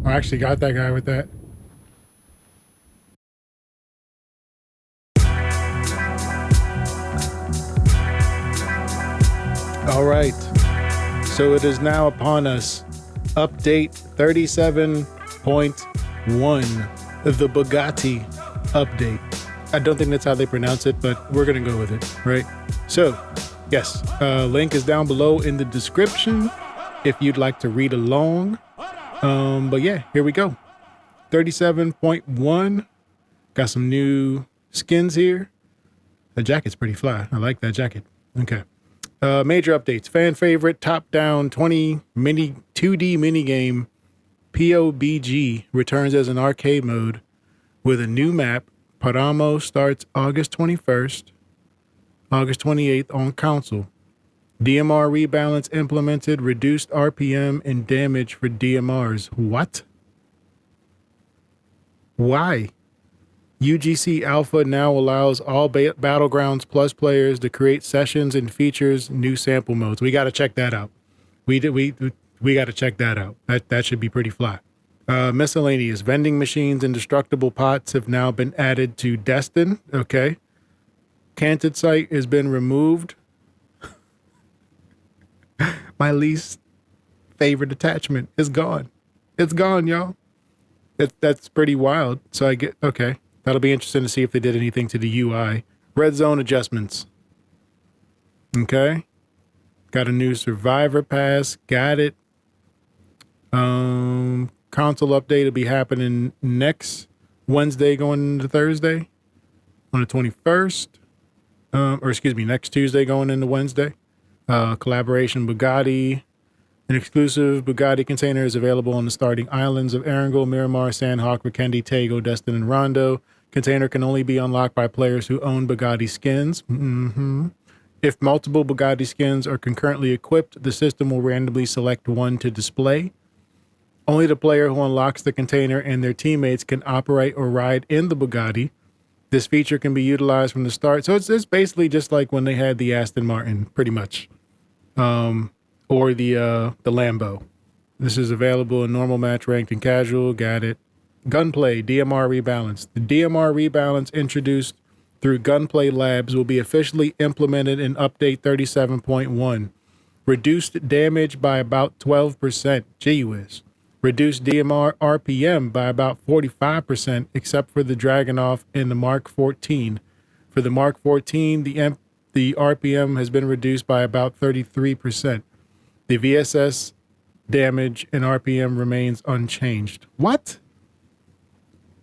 I actually got that guy with that. All right. So it is now upon us. Update 37.1. The Bugatti update. I don't think that's how they pronounce it, but we're going to go with it, right? So, yes, link is down below in the description if you'd like to read along. But yeah, here we go. 37.1. Got some new skins here. The jacket's pretty fly. I like that jacket. Okay. Major updates. Fan favorite top-down 2D minigame PUBG returns as an arcade mode with a new map. Paramo starts August 21st, August 28th on console. DMR rebalance implemented, reduced RPM and damage for DMRs. What? Why? UGC Alpha now allows all Battlegrounds Plus players to create sessions and features new sample modes. We got to check that out. We got to check that out. That should be pretty fly. Miscellaneous vending machines and destructible pots have now been added to Destin. Okay. Canted site has been removed. My least favorite attachment is gone. It's gone, y'all. That's pretty wild. So I get, okay. That'll be interesting to see if they did anything to the UI. Red zone adjustments. Okay. Got a new survivor pass. Got it. Console update will be happening next Wednesday going into Thursday on the 21st. Or excuse me, next Tuesday going into Wednesday. Collaboration Bugatti. An exclusive Bugatti container is available on the starting islands of Erangel, Miramar, Sandhawk, Vikendi, Tago, Destin, and Rondo. Container can only be unlocked by players who own Bugatti skins. If multiple Bugatti skins are concurrently equipped, the system will randomly select one to display. Only the player who unlocks the container and their teammates can operate or ride in the Bugatti. This feature can be utilized from the start. So it's basically just like when they had the Aston Martin, pretty much. Or the Lambo. This is available in normal, match, ranked, and casual. Got it. Gunplay, DMR rebalance. The DMR rebalance introduced through Gunplay Labs will be officially implemented in Update 37.1. Reduced damage by about 12%. Gee whiz. Reduced DMR RPM by about 45%, except for the Dragunov and the Mark 14. For the Mark 14, the RPM has been reduced by about 33%. The VSS damage and RPM remains unchanged. What?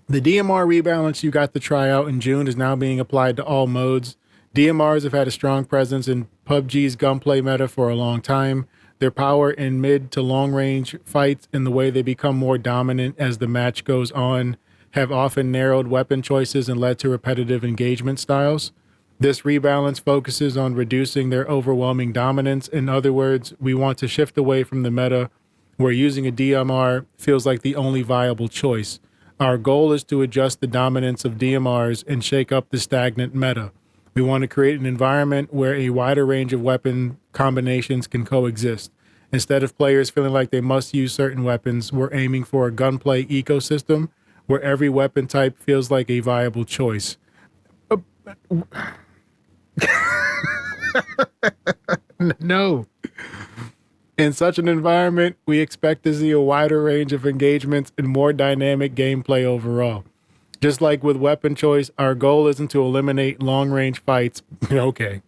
The DMR rebalance you got to try out in June is now being applied to all modes. DMRs have had a strong presence in PUBG's gunplay meta for a long time. Their power in mid to long range fights and the way they become more dominant as the match goes on have often narrowed weapon choices and led to repetitive engagement styles. This rebalance focuses on reducing their overwhelming dominance. In other words, we want to shift away from the meta where using a DMR feels like the only viable choice. Our goal is to adjust the dominance of DMRs and shake up the stagnant meta. We want to create an environment where a wider range of weapon combinations can coexist. Instead of players feeling like they must use certain weapons, we're aiming for a gunplay ecosystem where every weapon type feels like a viable choice. No. In such an environment, we expect to see a wider range of engagements and more dynamic gameplay overall. Just like with weapon choice, our goal isn't to eliminate long-range fights, okay,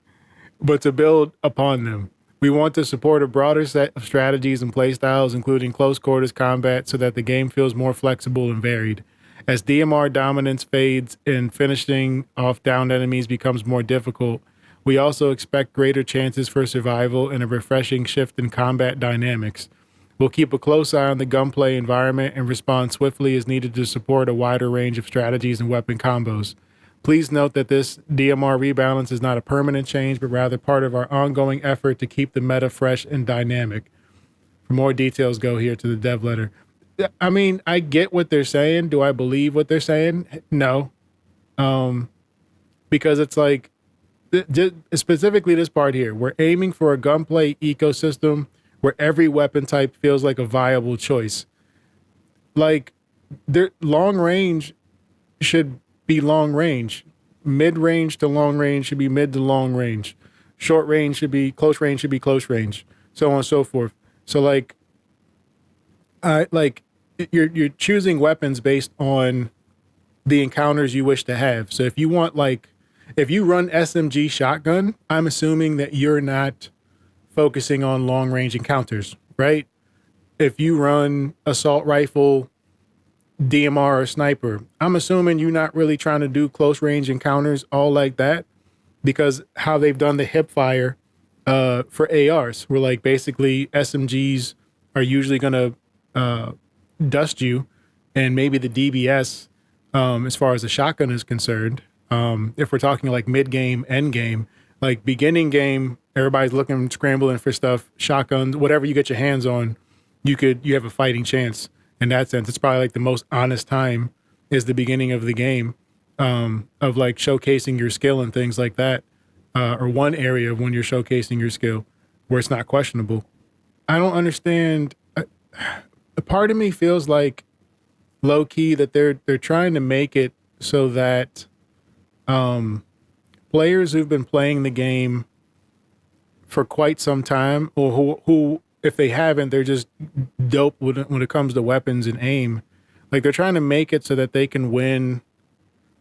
but to build upon them. We want to support a broader set of strategies and playstyles, including close quarters combat, so that the game feels more flexible and varied. As DMR dominance fades and finishing off downed enemies becomes more difficult, we also expect greater chances for survival and a refreshing shift in combat dynamics. We'll keep a close eye on the gunplay environment and respond swiftly as needed to support a wider range of strategies and weapon combos. Please note that this DMR rebalance is not a permanent change, but rather part of our ongoing effort to keep the meta fresh and dynamic. For more details, go here to the dev letter. I mean, I get what they're saying. Do I believe what they're saying? No. Because it's like, specifically this part here, we're aiming for a gunplay ecosystem where every weapon type feels like a viable choice. Like, their long range should be long range. Mid range to long range should be mid to long range. Short range should be close range, should be close range. So on and so forth. So like, like you're choosing weapons based on the encounters you wish to have. So if you want, like, if you run SMG shotgun, I'm assuming that you're not focusing on long range encounters, right? If you run assault rifle, DMR, or sniper, I'm assuming you're not really trying to do close range encounters all like that, because how they've done the hip fire for ARs, where like basically SMGs are usually going to dust you, and maybe the DBS, as far as the shotgun is concerned, if we're talking like mid game, end game, like beginning game, everybody's looking, scrambling for stuff, shotguns, whatever you get your hands on, you have a fighting chance. In that sense, it's probably like the most honest time is the beginning of the game, of like showcasing your skill and things like that, or one area of when you're showcasing your skill where it's not questionable. I don't understand. A part of me feels like low key that they're trying to make it so that players who've been playing the game for quite some time, or who if they haven't, they're just dope when it comes to weapons and aim. Like, they're trying to make it so that they can win,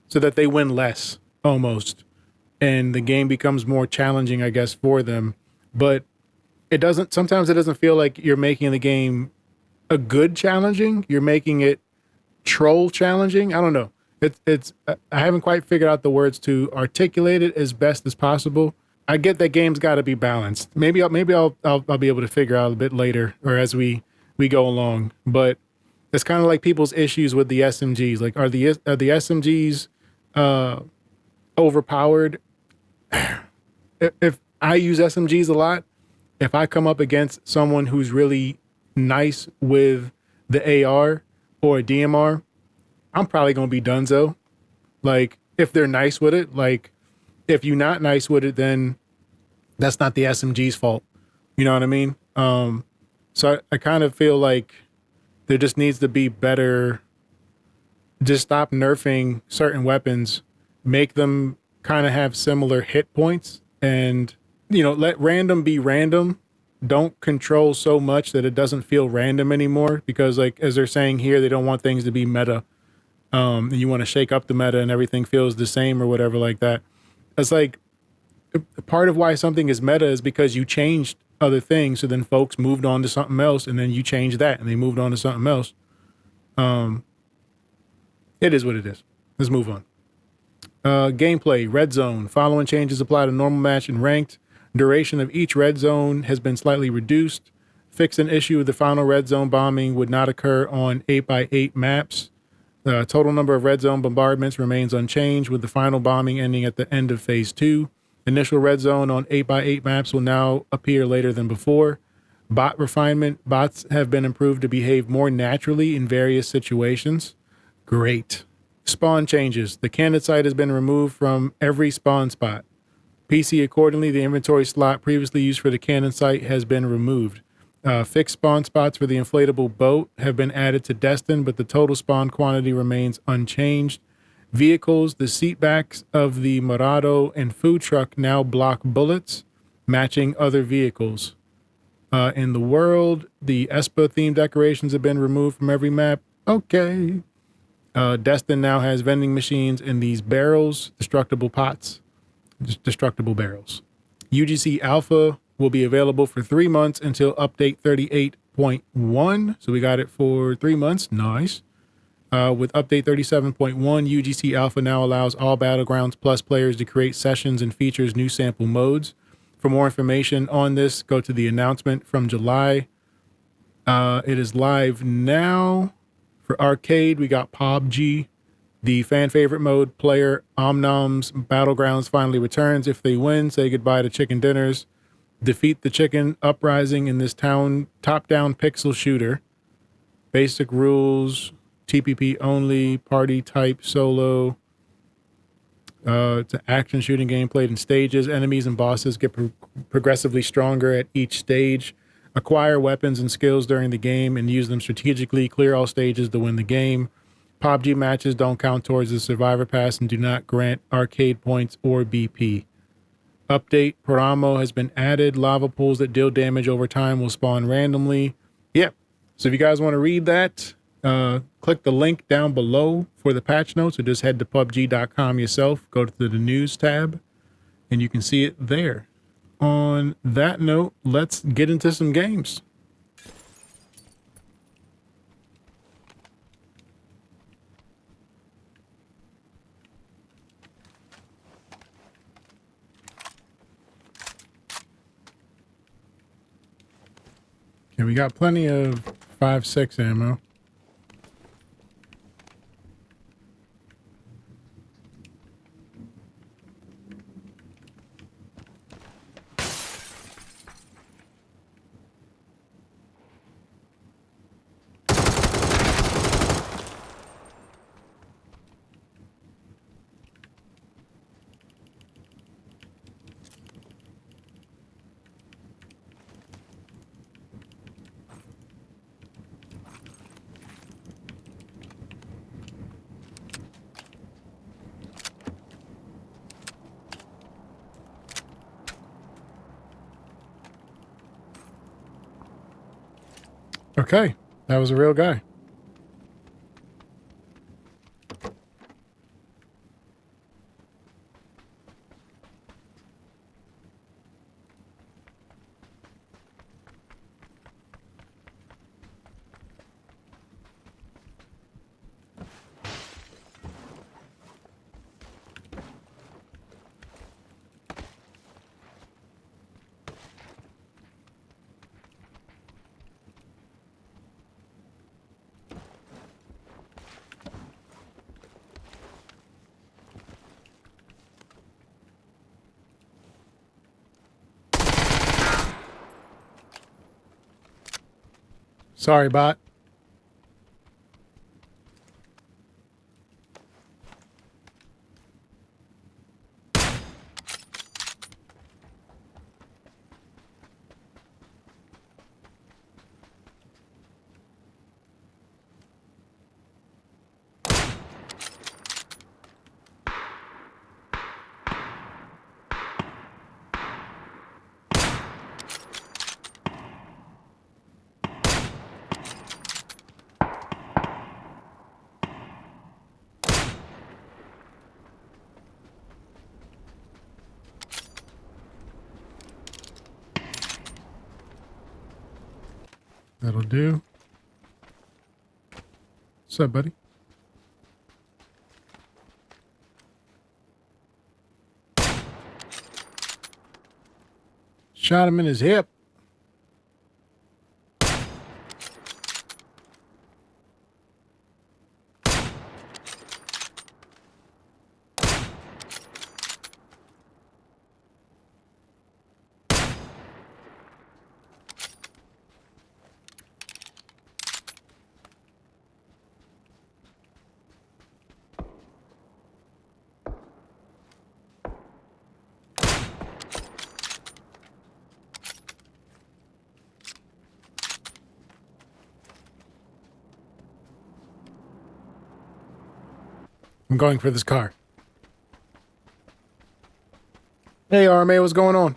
so that they win less almost, and the game becomes more challenging, I guess, for them. But it doesn't. Sometimes it doesn't feel like you're making the game a good challenging. You're making it troll challenging. I don't know. It's I haven't quite figured out the words to articulate it as best as possible. I get that game's got to be balanced. Maybe I'll be able to figure out a bit later, or as we go along. But it's kind of like people's issues with the SMGs. Like, are the SMGs overpowered? If I use SMGs a lot, if I come up against someone who's really nice with the AR or a DMR, I'm probably gonna be donezo. Like, if they're nice with it. Like, if you're not nice with it, then that's not the SMG's fault. You know what I mean? So I kind of feel like there just needs to be better. Just stop nerfing certain weapons, make them kind of have similar hit points, and, you know, let random be random. Don't control so much that it doesn't feel random anymore, because, like, as they're saying here, they don't want things to be meta. And you want to shake up the meta and everything feels the same or whatever like that. It's like, part of why something is meta is because you changed other things. So then folks moved on to something else, and then you changed that and they moved on to something else. It is what it is. Let's move on. Gameplay, red zone. Following changes apply to normal match and ranked. Duration of each red zone has been slightly reduced. Fix an issue with the final red zone bombing would not occur on 8x8 maps. The total number of red zone bombardments remains unchanged, with the final bombing ending at the end of phase 2. Initial red zone on 8x8 maps will now appear later than before. Bot refinement. Bots have been improved to behave more naturally in various situations. Great. Spawn changes. The candidate site has been removed from every spawn spot. PC accordingly, the inventory slot previously used for the cannon site has been removed. Fixed spawn spots for the inflatable boat have been added to Destin, but the total spawn quantity remains unchanged. Vehicles, the seatbacks of the Murado and food truck now block bullets, matching other vehicles. In the world, the Espa themed decorations have been removed from every map. Okay. Destin now has vending machines in these barrels, destructible pots, destructible barrels. UGC Alpha will be available for 3 months until update 38.1. So we got it for 3 months. Nice. With update 37.1, UGC Alpha now allows all Battlegrounds Plus players to create sessions and features new sample modes. For more information on this, go to the announcement from July. It is live now. For arcade, we got PUBG. The fan favorite mode, player Omnom's Battlegrounds finally returns. If they win, say goodbye to chicken dinners. Defeat the chicken uprising in this top-down pixel shooter. Basic rules, TPP only, party type, solo. It's an action shooting game played in stages. Enemies and bosses get progressively stronger at each stage. Acquire weapons and skills during the game and use them strategically. Clear all stages to win the game. PUBG matches don't count towards the Survivor Pass and do not grant arcade points or BP. Update, Paramo has been added. Lava pools that deal damage over time will spawn randomly. Yep. So if you guys want to read that, click the link down below for the patch notes, or just head to PUBG.com yourself. Go to the news tab, and you can see it there. On that note, let's get into some games. Okay, we got plenty of 5.6 ammo. Okay, that was a real guy. Sorry, bot. That'll do. What's up, buddy? Shot him in his hip. I'm going for this car. Hey, RMA, what's going on?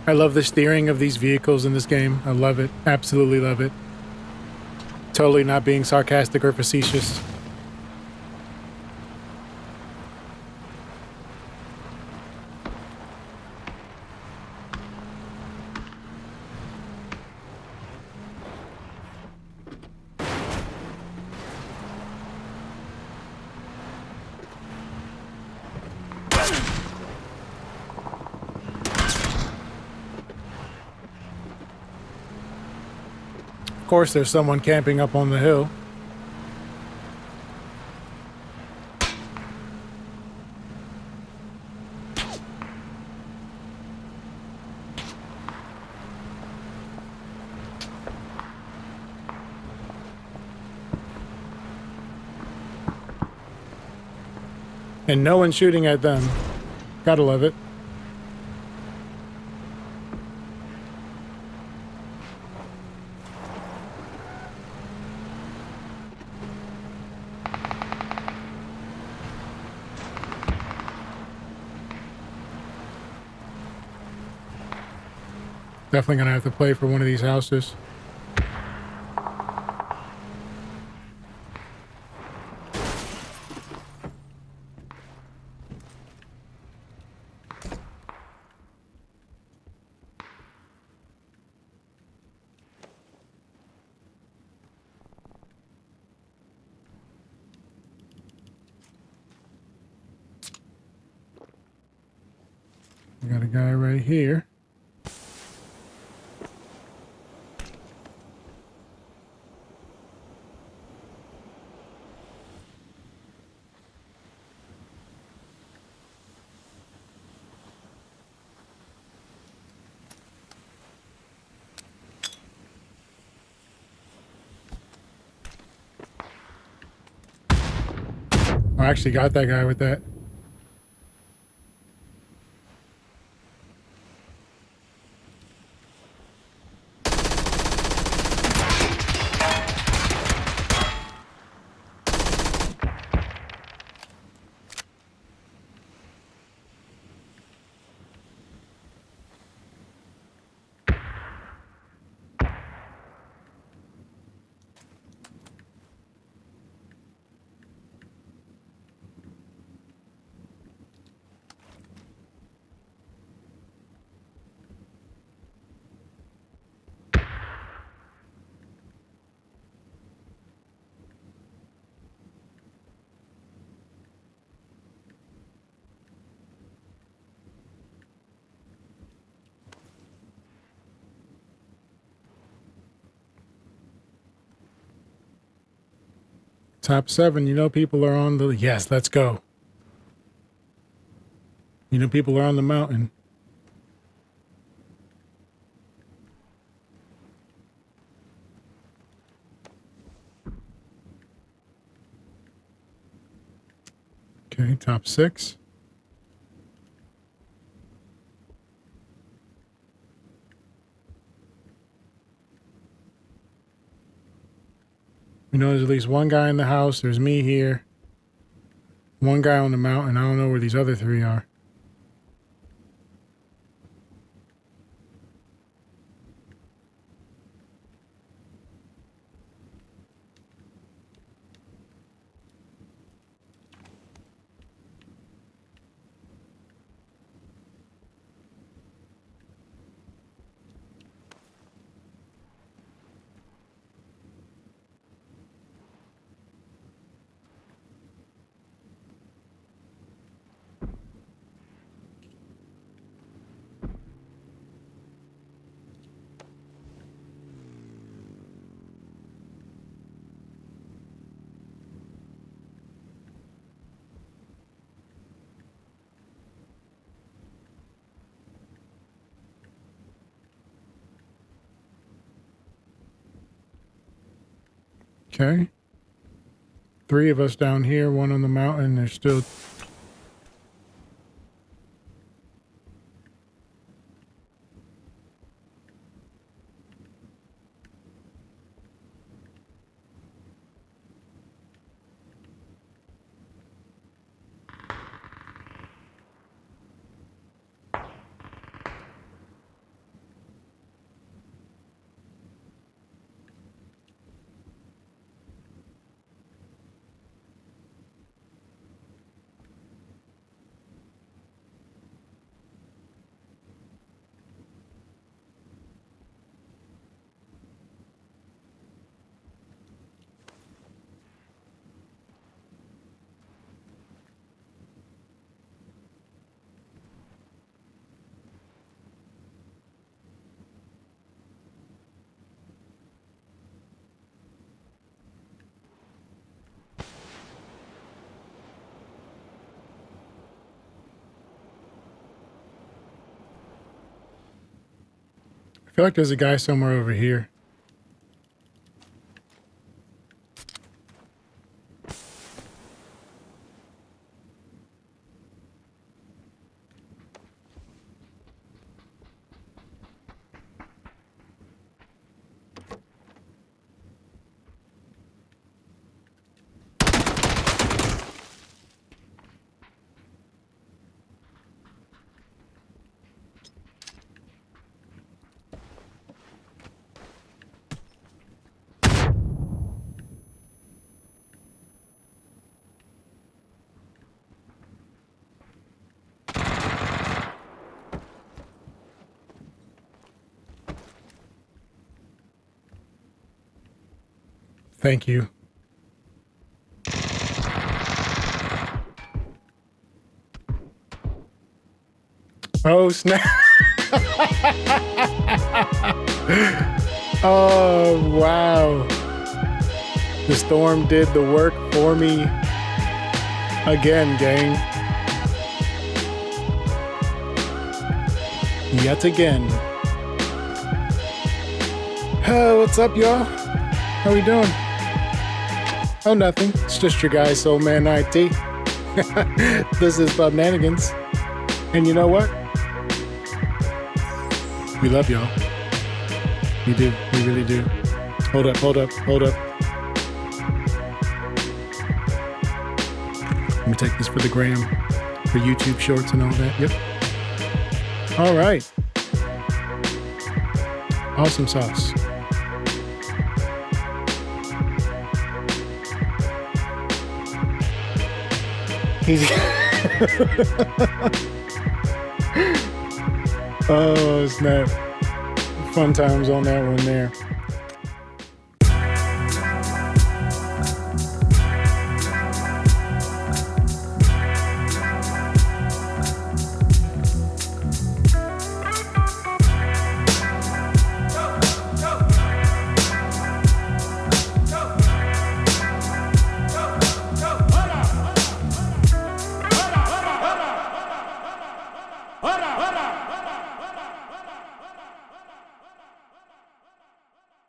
I love the steering of these vehicles in this game. I love it. Absolutely love it. Totally not being sarcastic or facetious. Of course, there's someone camping up on the hill. And no one's shooting at them. Gotta love it. Definitely gonna have to play for one of these houses. We got a guy right here. I actually got that guy with that. Top 7, you know people are on the... Yes, let's go. You know people are on the mountain. Okay, top 6. We know there's at least one guy in the house. There's me here. One guy on the mountain. I don't know where these other 3 are. Okay. 3 of us down here, one on the mountain. There's still... I feel like there's a guy somewhere over here. Thank you. Oh, snap. Oh, wow. The storm did the work for me again, gang. Yet again. What's up, y'all? How we doing? Oh, nothing. It's just your guy, Soul Man IT. This is Pubnanigans. And you know what? We love y'all. We do. We really do. Hold up, hold up, hold up. Let me take this for the gram, for YouTube shorts and all that. Yep. All right. Awesome sauce. Oh, snap. Fun times on that one there.